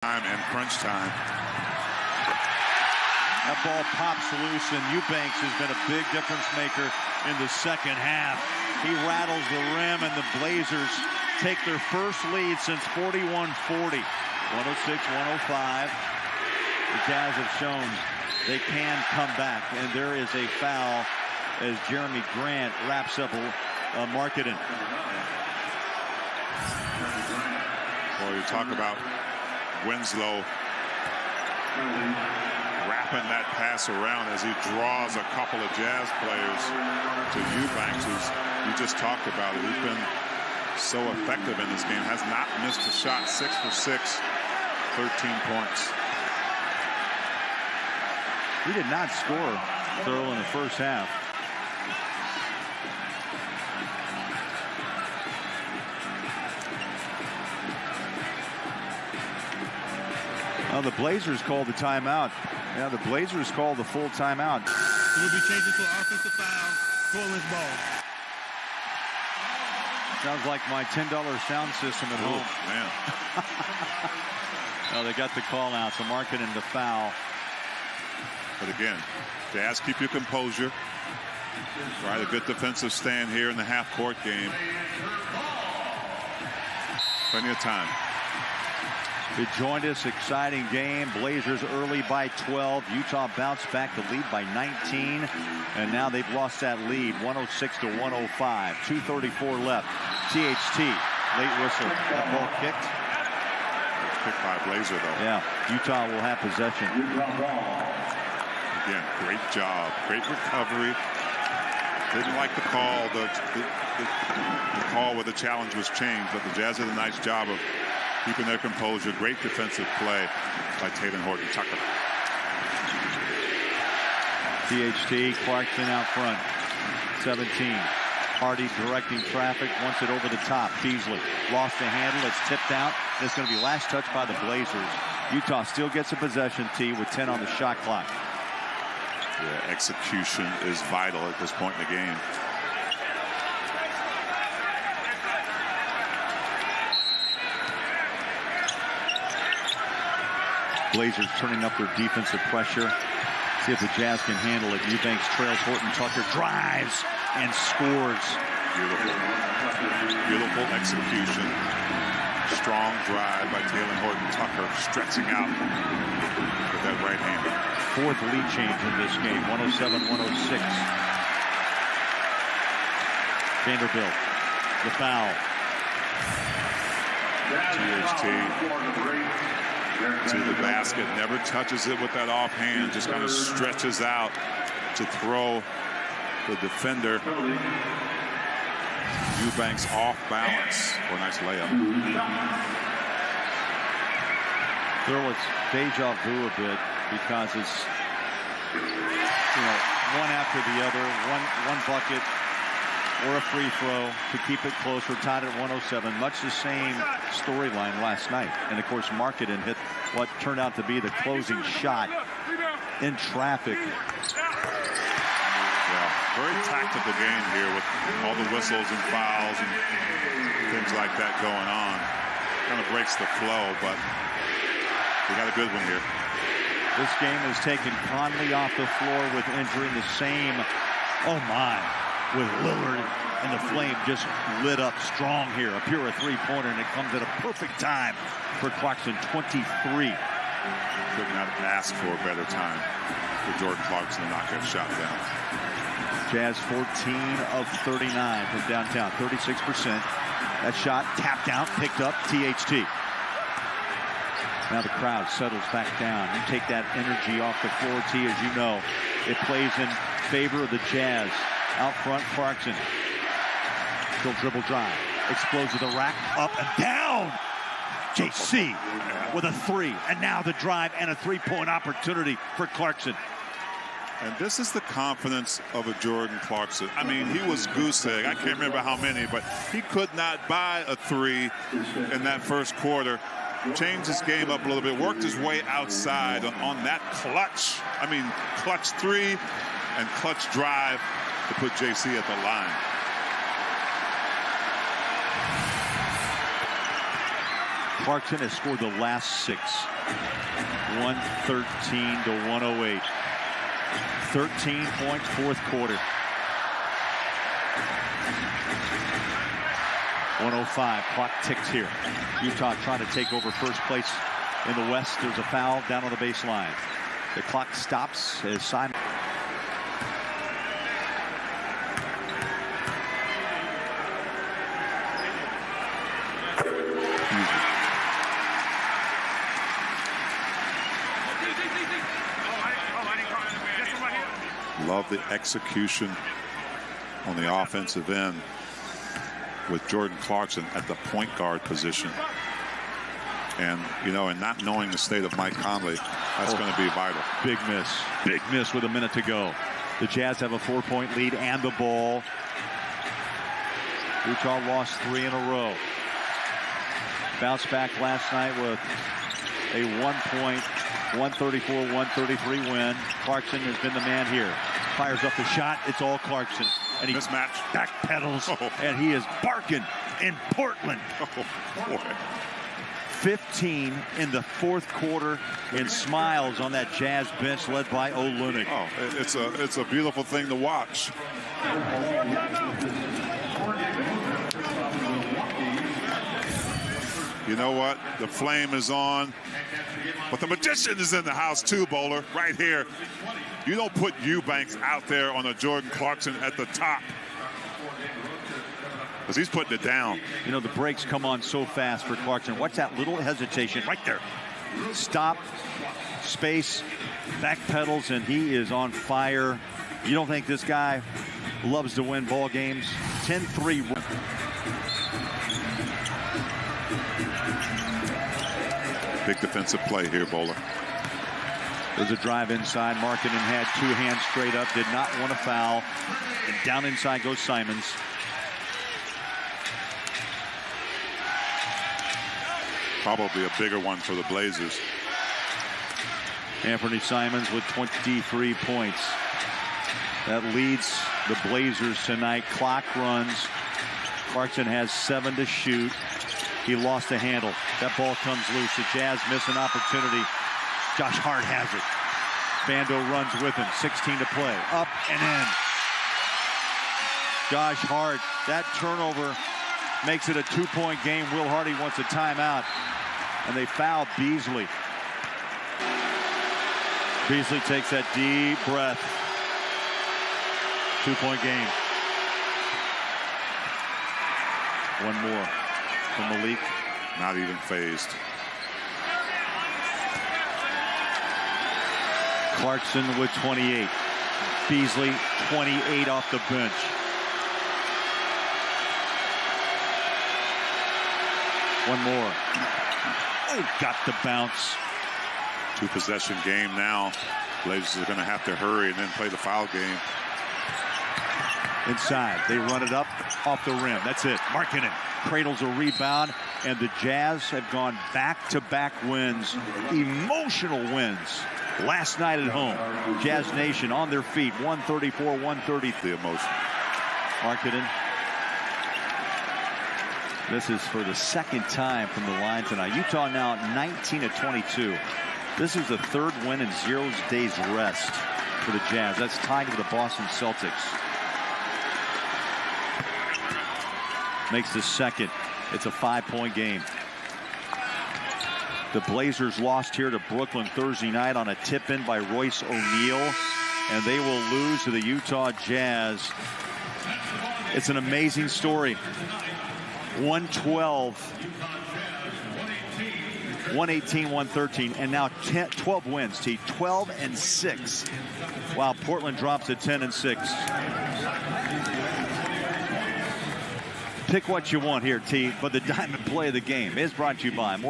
time and crunch time. That ball pops loose, and Eubanks has been a big difference maker in the second half. He rattles the rim, and the Blazers take their first lead since 41-40. 106-105. The Jazz have shown they can come back, and there is a foul as Jeremy Grant wraps up Marketing. Well, you talk about Winslow wrapping that pass around as he draws a couple of Jazz players to Eubanks, who's you just talked about it. He's been so effective in this game. Has not missed a shot. 6 for 6, 13 points. He did not score thorough in the first half. Well, the Blazers called the timeout. Yeah, the Blazers called the full timeout. It will be changed to an offensive foul. Portland's ball. Sounds like my $10 sound system at home. Man. Well, they got the call out, so Marketing the foul. But again, Jazz, keep your composure. Try a good defensive stand here in the half-court game. Plenty of time. The jointous, exciting game. Blazers early by 12. Utah bounced back to lead by 19. And now they've lost that lead, 106-105. 2:34 left. THT, late whistle. That ball kicked. It's kicked by Blazer, though. Yeah, Utah will have possession. Again, great job. Great recovery. Didn't like the call. The call where the challenge was changed, but the Jazz did a nice job of keeping their composure. Great defensive play by Taylor Horton-Tucker. THT, Clarkson out front. 17. Hardy directing traffic, wants it over the top. Beasley lost the handle. It's tipped out. It's going to be last touch by the Blazers. Utah still gets a possession, T, with 10 on the shot clock. Yeah, execution is vital at this point in the game. Blazers turning up their defensive pressure. See if the Jazz can handle it. Eubanks trails Horton-Tucker, drives and scores. Beautiful. Beautiful execution. Strong drive by Taylor Horton-Tucker, stretching out with that right hand. Fourth lead change in this game, 107-106. Vanderbilt, the foul. THT to the basket, never touches it with that offhand, just kind of stretches out to throw the defender. Eubanks off balance for a nice layup. It's deja vu a bit because it's, one after the other, one bucket or a free throw to keep it close. We're tied at 107. Much the same storyline last night. And, of course, Marketing hit what turned out to be the closing shot in traffic. Yeah, very tactical game here with all the whistles and fouls and things like that going on. Kind of breaks the flow, but we got a good one here. This game has taken Conley off the floor with injury. The same, oh my, with Lillard, and the flame just lit up strong here. A pure three-pointer, and it comes at a perfect time for Clarkson. 23. Could not ask for a better time for Jordan Clarkson to knock that shot down. Jazz 14 of 39 from downtown, 36%. That shot tapped out, picked up, THT. Now the crowd settles back down. You take that energy off the floor, T, as you know. It plays in favor of the Jazz. Out front, Clarkson. Still dribble drive. Explodes with the rack. Up and down. JC with a three. And now the drive and a three-point opportunity for Clarkson. And this is the confidence of a Jordan Clarkson. I mean, he was goose egg. I can't remember how many, but he could not buy a three in that first quarter. Changed his game up a little bit. Worked his way outside on that clutch. I mean, clutch three and clutch drive to put JC at the line. Clarkson has scored the last 6. 113 to 108. 13-point fourth quarter. 105. Clock ticks here. Utah trying to take over first place in the West. There's a foul down on the baseline. The clock stops as Simon. Love the execution on the offensive end with Jordan Clarkson at the point guard position. And, you know, and not knowing the state of Mike Conley, that's going to be vital. Big miss. Big miss with a minute to go. The Jazz have a 4-point lead and the ball. Utah lost 3 in a row. Bounced back last night with a 1-point, 134-133 win. Clarkson has been the man here. Fires up the shot. It's all Clarkson. And he mismatch. Backpedals. And he is barking in Portland. Oh, boy. 15 in the fourth quarter and smiles on that Jazz bench led by Olynyk. Oh, it's a beautiful thing to watch. You know what? The flame is on. But the magician is in the house too, Bowler, right here. You don't put Eubanks out there on a Jordan Clarkson at the top, because he's putting it down. You know, the breaks come on so fast for Clarkson. Watch that little hesitation right there. Stop, space, backpedals, and he is on fire. You don't think this guy loves to win ball games? 10-3. Big defensive play here, Bowler. There's a drive inside. Markkanen had 2 hands straight up, did not want to foul. And down inside goes Simons. Probably a bigger one for the Blazers. Anthony Simons with 23 points. That leads the Blazers tonight. Clock runs. Clarkson has 7 to shoot. He lost a handle. That ball comes loose. The Jazz miss an opportunity. Josh Hart has it. Bando runs with him. 16 to play. Up and in. Josh Hart. That turnover makes it a 2-point game. Will Hardy wants a timeout. And they foul Beasley. Beasley takes that deep breath. 2-point game. One more from Malik. Not even phased. Clarkson with 28. Beasley 28 off the bench. One more. Oh, got the bounce. 2-possession game now. Blazers are going to have to hurry and then play the foul game. Inside, they run it up off the rim. That's it. Markkanen cradles a rebound, and the Jazz have gone back-to-back wins, emotional wins. Last night at home, Jazz Nation on their feet, 134-130. The emotion. Markkanen. This is for the second time from the line tonight. Utah now 19-22. This is the 3rd win in 0 days rest for the Jazz. That's tied with the Boston Celtics. Makes the second. It's a 5-point game. The Blazers lost here to Brooklyn Thursday night on a tip-in by Royce O'Neal, and they will lose to the Utah Jazz. It's an amazing story. 112, 118, 113, and now 12 wins. T 12-6, while Portland drops to 10-6. Pick what you want here, T, but the diamond play of the game is brought to you by